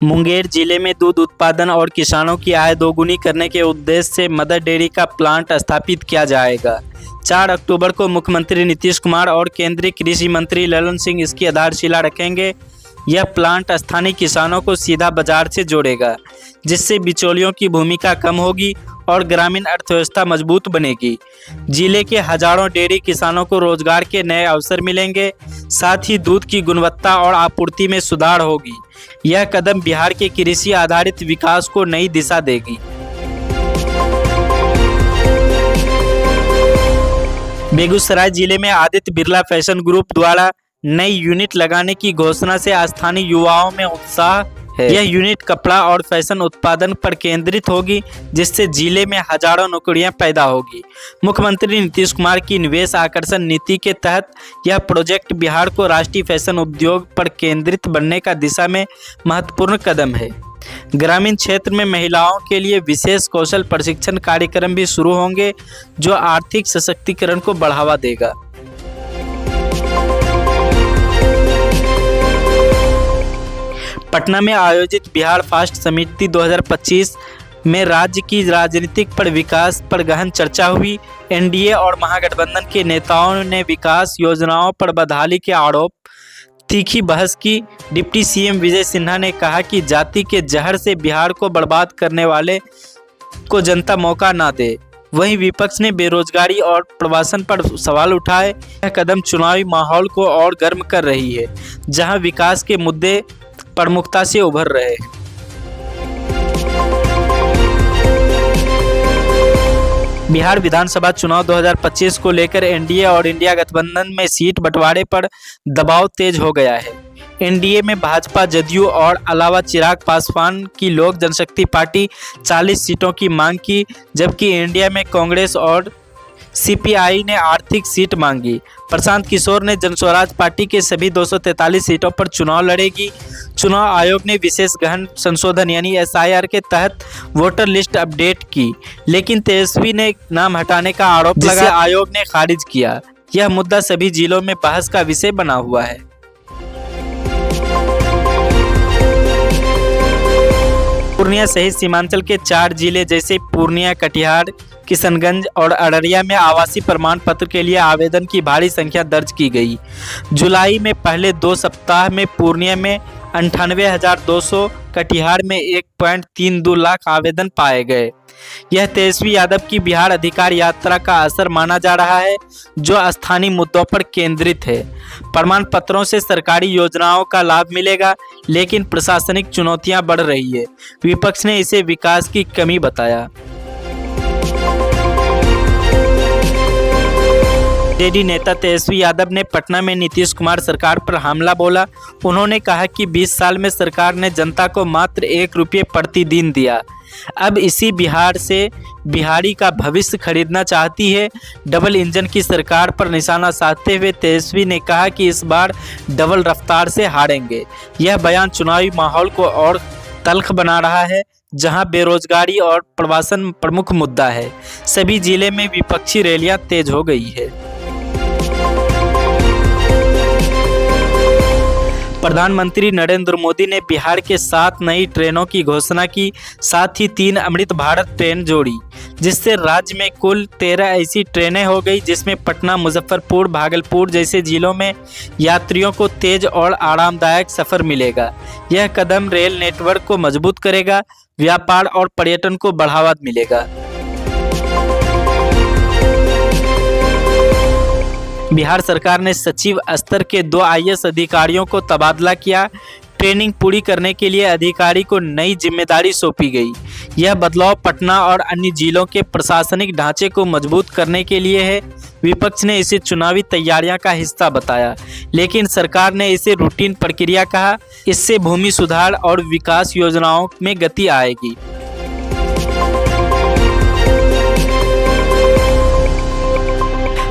मुंगेर जिले में दूध उत्पादन और किसानों की आय दोगुनी करने के उद्देश्य से मदर डेयरी का प्लांट स्थापित किया जाएगा। 4 अक्टूबर को मुख्यमंत्री नीतीश कुमार और केंद्रीय कृषि मंत्री ललन सिंह इसकी आधारशिला रखेंगे। यह प्लांट स्थानीय किसानों को सीधा बाजार से जोड़ेगा, जिससे बिचौलियों की भूमिका कम होगी और ग्रामीण अर्थव्यवस्था मजबूत बनेगी। जिले के हजारों डेयरी किसानों को रोजगार के नए अवसर मिलेंगे, साथ ही दूध की गुणवत्ता और आपूर्ति में सुधार होगी। यह कदम बिहार के कृषि आधारित विकास को नई दिशा देगी। बेगूसराय जिले में आदित्य बिरला फैशन ग्रुप द्वारा नई यूनिट लगाने की घोषणा से स्थानीय युवाओं में उत्साह है। यह यूनिट कपड़ा और फैशन उत्पादन पर केंद्रित होगी, जिससे जिले में हजारों नौकरियां पैदा होगी। मुख्यमंत्री नीतीश कुमार की निवेश आकर्षण नीति के तहत यह प्रोजेक्ट बिहार को राष्ट्रीय फैशन उद्योग पर केंद्रित बनने का दिशा में महत्वपूर्ण कदम है। ग्रामीण क्षेत्र में महिलाओं के लिए विशेष कौशल प्रशिक्षण कार्यक्रम भी शुरू होंगे, जो आर्थिक सशक्तिकरण को बढ़ावा देगा। पटना में आयोजित बिहार फास्ट समिति 2025 में राज्य की राजनीतिक पर विकास पर गहन चर्चा हुई। एनडीए और महागठबंधन के नेताओं ने विकास योजनाओं पर बदहाली के आरोप तीखी बहस की। डिप्टी सीएम विजय सिन्हा ने कहा कि जाति के जहर से बिहार को बर्बाद करने वाले को जनता मौका ना दे। वहीं विपक्ष ने बेरोजगारी और प्रवासन पर सवाल उठाए। यह कदम चुनावी माहौल को और गर्म कर रही है, जहां विकास के मुद्दे प्रमुखता से उभर रहे हैं। बिहार विधानसभा चुनाव 2025 को लेकर एनडीए और इंडिया गठबंधन में सीट बंटवारे पर दबाव तेज हो गया है। एनडीए में भाजपा, जदयू और अलावा चिराग पासवान की लोक जनशक्ति पार्टी 40 सीटों की मांग की, जबकि इंडिया में कांग्रेस और सीपीआई ने आर्थिक सीट मांगी। प्रशांत किशोर ने जनस्वराज पार्टी के सभी 243 सीटों पर चुनाव लड़ेगी। चुनाव आयोग ने विशेष गहन संशोधन यानी एसआईआर के तहत वोटर लिस्ट अपडेट की, लेकिन तेजस्वी ने नाम हटाने का आरोप लगा, जिसे आयोग ने खारिज किया। यह मुद्दा सभी जिलों में बहस का विषय बना हुआ है। पूर्णिया सहित सीमांचल के 4 जिले जैसे पूर्णिया, कटिहार, किशनगंज और अररिया में आवासीय प्रमाण पत्र के लिए आवेदन की भारी संख्या दर्ज की गई। जुलाई में पहले 2 सप्ताह में पूर्णिया में 98,200, कटिहार में 1.32 लाख आवेदन पाए गए। यह तेजस्वी यादव की बिहार अधिकार यात्रा का असर माना जा रहा है, जो स्थानीय मुद्दों पर केंद्रित है। प्रमाण पत्रों से सरकारी योजनाओं का लाभ मिलेगा, लेकिन प्रशासनिक चुनौतियां बढ़ रही है। विपक्ष ने इसे विकास की कमी बताया। जेडी नेता तेजस्वी यादव ने पटना में नीतीश कुमार सरकार पर हमला बोला। उन्होंने कहा कि 20 साल में सरकार ने जनता को मात्र 1 रुपये प्रतिदिन दिया। अब इसी बिहार से बिहारी का भविष्य खरीदना चाहती है। डबल इंजन की सरकार पर निशाना साधते हुए तेजस्वी ने कहा कि इस बार डबल रफ्तार से हारेंगे। यह बयान चुनावी माहौल को और तल्ख बना रहा है, जहां बेरोजगारी और प्रवासन प्रमुख मुद्दा है। सभी जिले में विपक्षी रैलियां तेज हो गई है। प्रधानमंत्री नरेंद्र मोदी ने बिहार के 7 नई ट्रेनों की घोषणा की, साथ ही 3 अमृत भारत ट्रेन जोड़ी, जिससे राज्य में कुल 13 ऐसी ट्रेनें हो गई, जिसमें पटना, मुजफ्फरपुर, भागलपुर जैसे जिलों में यात्रियों को तेज और आरामदायक सफर मिलेगा। यह कदम रेल नेटवर्क को मजबूत करेगा, व्यापार और पर्यटन को बढ़ावा मिलेगा। बिहार सरकार ने सचिव स्तर के 2 आईएएस अधिकारियों को तबादला किया। ट्रेनिंग पूरी करने के लिए अधिकारी को नई जिम्मेदारी सौंपी गई। यह बदलाव पटना और अन्य जिलों के प्रशासनिक ढांचे को मजबूत करने के लिए है। विपक्ष ने इसे चुनावी तैयारियां का हिस्सा बताया, लेकिन सरकार ने इसे रूटीन प्रक्रिया कहा। इससे भूमि सुधार और विकास योजनाओं में गति आएगी।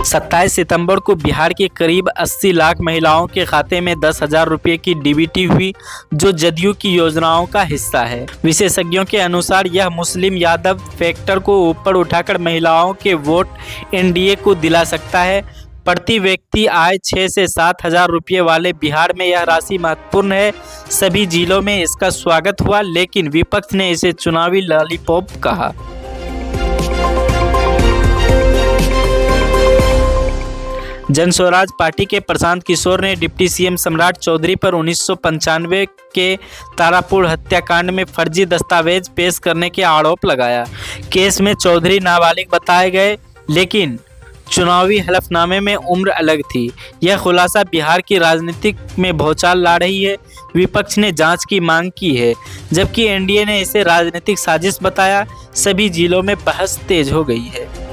27 सितंबर को बिहार के करीब 80 लाख महिलाओं के खाते में 10,000 रुपये की डीबीटी हुई, जो जदयू की योजनाओं का हिस्सा है। विशेषज्ञों के अनुसार यह मुस्लिम यादव फैक्टर को ऊपर उठाकर महिलाओं के वोट एनडीए को दिला सकता है। प्रति व्यक्ति आय 6 से 7 हजार रुपये वाले बिहार में यह राशि महत्वपूर्ण है। सभी जिलों में इसका स्वागत हुआ, लेकिन विपक्ष ने इसे चुनावी लॉलीपॉप कहा। जन स्वराज पार्टी के प्रशांत किशोर ने डिप्टी सीएम सम्राट चौधरी पर 1995 के तारापुर हत्याकांड में फर्जी दस्तावेज पेश करने के आरोप लगाया। केस में चौधरी नाबालिग बताए गए, लेकिन चुनावी हलफनामे में उम्र अलग थी। यह खुलासा बिहार की राजनीति में भौचाल ला रही है। विपक्ष ने जांच की मांग की है, जबकि एनडीए ने इसे राजनीतिक साजिश बताया। सभी जिलों में बहस तेज हो गई है।